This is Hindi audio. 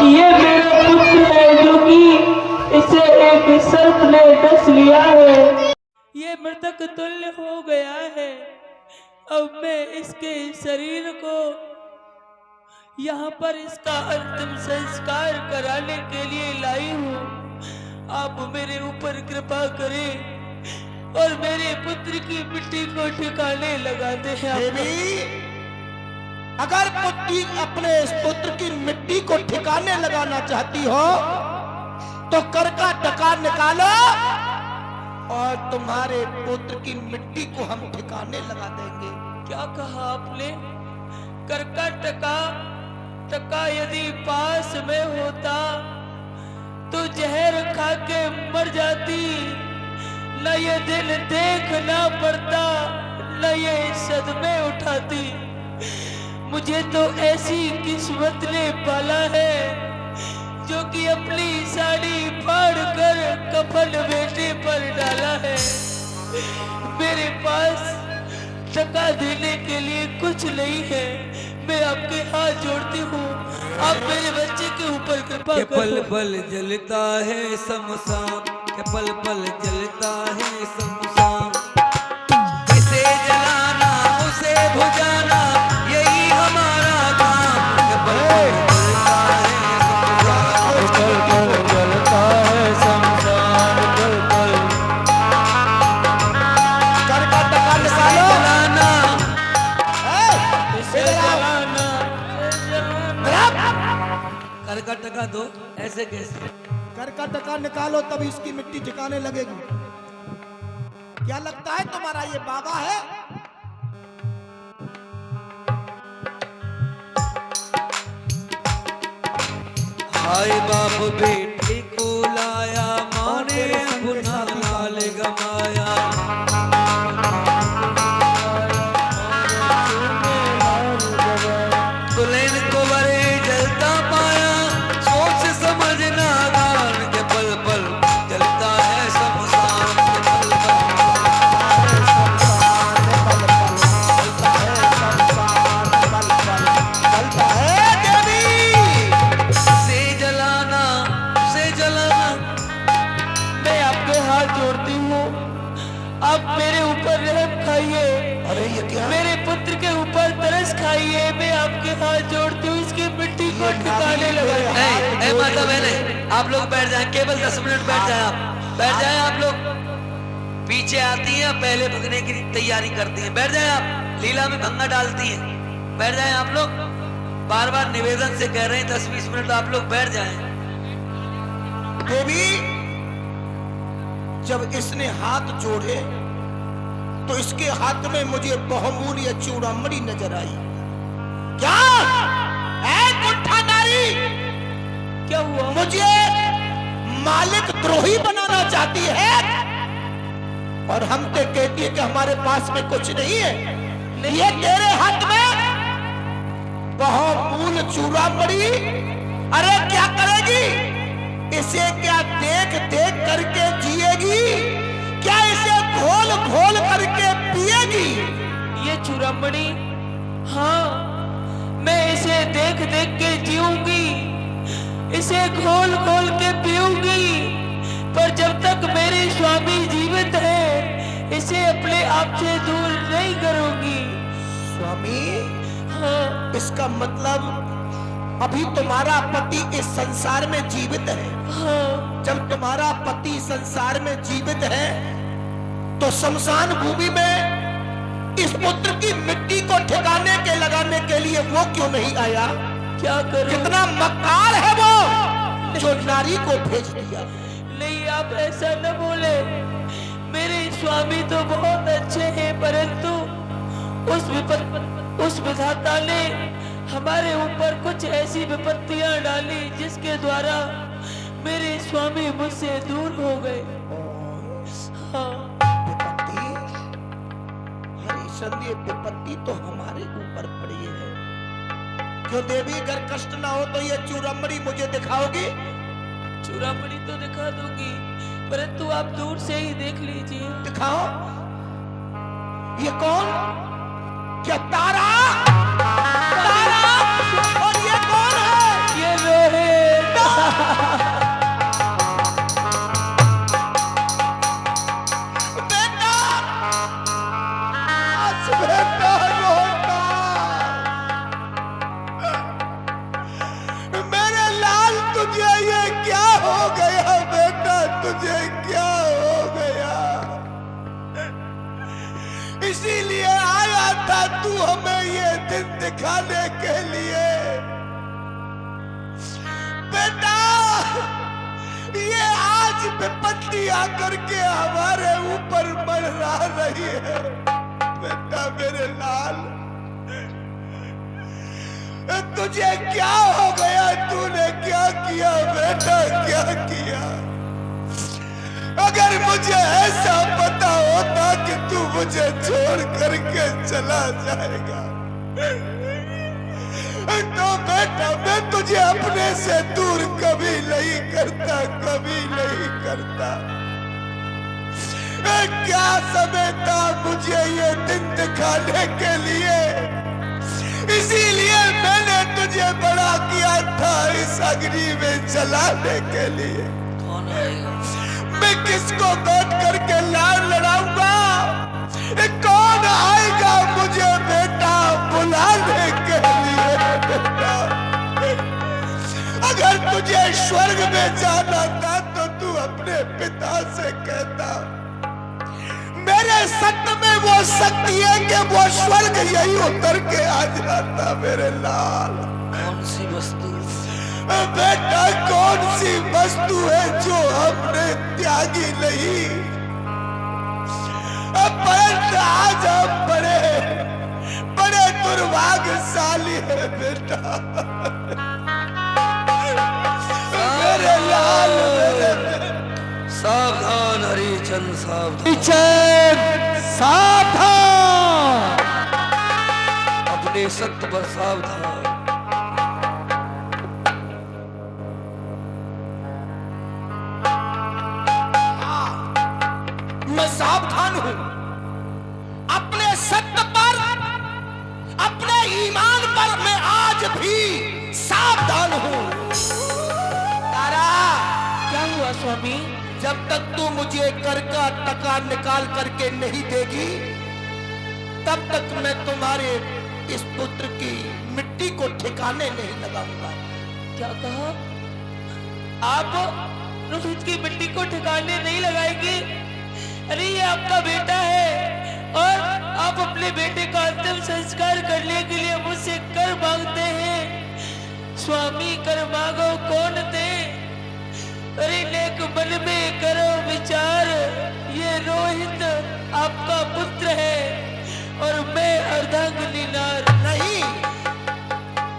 ये मेरा पुत्र है जो कि इसे एक सर्प ने डस लिया है। ये मृतक तुल्य हो गया है। अब मैं इसके शरीर को यहाँ पर इसका अंतिम संस्कार कराने के लिए लाई हूँ। आप मेरे ऊपर कृपा करें और मेरे पुत्र की मिट्टी को ठिकाने लगाते हैं। देवी, अगर अपने इस पुत्र की मिट्टी को ठिकाने लगाना चाहती हो तो कर का टका निकालो और तुम्हारे पुत्र की मिट्टी को हम ठिकाने लगा देंगे। क्या कहा आपने? कर का टका यदि पास में होता तो जहर खा के मर जाती, न ये दिन देखना पड़ता, न ये सदमे उठाती। मुझे तो ऐसी किस्मत ने पाला है जो कि अपनी साड़ी फाड़ कर कफन बेटे पर डाला है। मेरे पास टका देने के लिए कुछ नहीं है। मैं आपके हाथ जोड़ती हूँ, आप मेरे बच्चे के ऊपर कृपा करो। पल पल जलता है शमशान, पल पल जलता है शमशान। जिसे जलाना उसे बुझाना यही हमारा काम। पल पल जलता है शमशान, पल पल कर का टका निकालो। कर का टका दो, ऐसे कैसे? कर का टका निकालो तब इसकी मिट्टी ठिकाने लगेगी। क्या लगता है तुम्हारा ये बाबा है? हाय बाप बेटे को लाया, माने अपना लाल गमाया। दुल्हन को बड़े जलता पाया, सोच समझ नादान के पल पल जलता है शमशान। से जलाना से जलाना। मैं आपके हाथ जोड़ती हूँ, आप मेरे ऊपर रहम खाइए। अरे ये क्या? मेरे पुत्र के ऊपर तरस खाइए। मैं आपके हाथ जोड़ती हूँ, इसकी मिट्टी को ठिकाने लगाइए। ए माता बहने, आप लोग बैठ जाएं, केवल 10 मिनट बैठ जाएं। आप बैठ जाएं। आप लोग पीछे आती हैं, पहले भगने की तैयारी करती हैं। बैठ जाएं। आप लीला में भंगा डालती हैं। बैठ जाएं आप लोग। बार बार निवेदन से कह रहे हैं 10-20 मिनट आप लोग बैठ जाएं। देवी, जब इसने हाथ जोड़े तो इसके हाथ में मुझे बहुमूल्य चूड़ामणि नजर आई। क्या कुंठाधारी, क्या हुआ? मुझे मालिक द्रोही बनाना चाहती है और हम तो कहती है कि हमारे पास में कुछ नहीं है। ये तेरे हाथ में बहुमूल्य चूड़ामणि, अरे क्या करेगी इसे? क्या देख देख करके जिएगी? क्या इसे घोल घोल करके पिएगी? ये चूड़ामणि, हाँ, मैं इसे देख देख के जीऊंगी, इसे घोल घोल के पीऊंगी। पर जब तक मेरे स्वामी जीवित है इसे अपने आप से दूर नहीं करूंगी। स्वामी, हाँ, इसका मतलब अभी तुम्हारा पति इस संसार में जीवित है। हाँ, जब तुम्हारा पति संसार में जीवित है तो शमशान भूमि में इस पुत्र की मिट्टी को ठिकाने के लगाने के लिए वो क्यों नहीं आया? क्या करूं? कितना मक्कार है वो जो नारी को भेज दिया। नहीं, आप ऐसा न बोले। मेरे स्वामी तो बहुत अच्छे हैं, परंतु उस विधाता ने हमारे ऊपर कुछ ऐसी विपत्तियां डाली जिसके द्वारा मेरे स्वामी मुझसे दूर हो गए। हाँ, विपत्ति, हरिश्चंद्र, ये विपत्ति तो हमारे ऊपर पड़ी है। क्यों देवी, अगर कष्ट ना हो तो ये चूड़ामणि मुझे दिखाओगी? चूड़ामणि तो दिखा दूंगी, परंतु आप दूर से ही देख लीजिए। दिखाओ। ये कौन? क्या तारा? तारा? और ये कौन है? ये रोहे तू हमें ये दिन दिखाने के लिए। बेटा ये आज विपत्ति आकर के हमारे ऊपर मंडरा रही है। बेटा मेरे लाल, तुझे क्या हो गया? तूने क्या किया बेटा, क्या किया? अगर मुझे ऐसा पता होता कि तू मुझे छोड़ करके चला जाएगा तो बेटा मैं तुझे अपने से दूर कभी नहीं करता, कभी नहीं करता। क्या समय था मुझे ये दिन दिखाने के लिए, इसीलिए मैंने तुझे बड़ा किया था इस अग्नि में जलाने के लिए। कौन आएगा? मैं किसको बैठ करके लाड़ लड़ाऊंगा? कौन आएगा मुझे बेटा बुलाने के लिए? बेटा अगर तुझे स्वर्ग में जाना था तो तू अपने पिता से कहता। मेरे सत्य में वो शक्ति है कि वो स्वर्ग यही उतर के आ जाता मेरे लाल। कौन सी वस्तु? बेटा कौन सी वस्तु है जो हमने त्यागी नहीं? परंतु आज हम बड़े दुर्भाग्यशाली है बेटा। मेरे लाल, सावधान हरिचंद, सावधान, सावधान, अपने सत्य पर सावधान। मैं सावधान हूं अपने सत्य पर, अपने ईमान पर मैं आज भी सावधान हूं। तारा, क्या हुआ स्वामी? जब तक तू मुझे कर का टका निकाल करके नहीं देगी तब तक मैं तुम्हारे इस पुत्र की मिट्टी को ठिकाने नहीं लगाऊंगा। क्या कहा? आप रोहित की मिट्टी को ठिकाने नहीं लगाएंगे? अरे ये आपका बेटा है और आप अपने बेटे का अंतिम संस्कार करने के लिए मुझसे कर मांगते हैं। स्वामी कर मांगो कौन दे? अरे लेक मन में करो विचार, ये रोहित आपका पुत्र है और मैं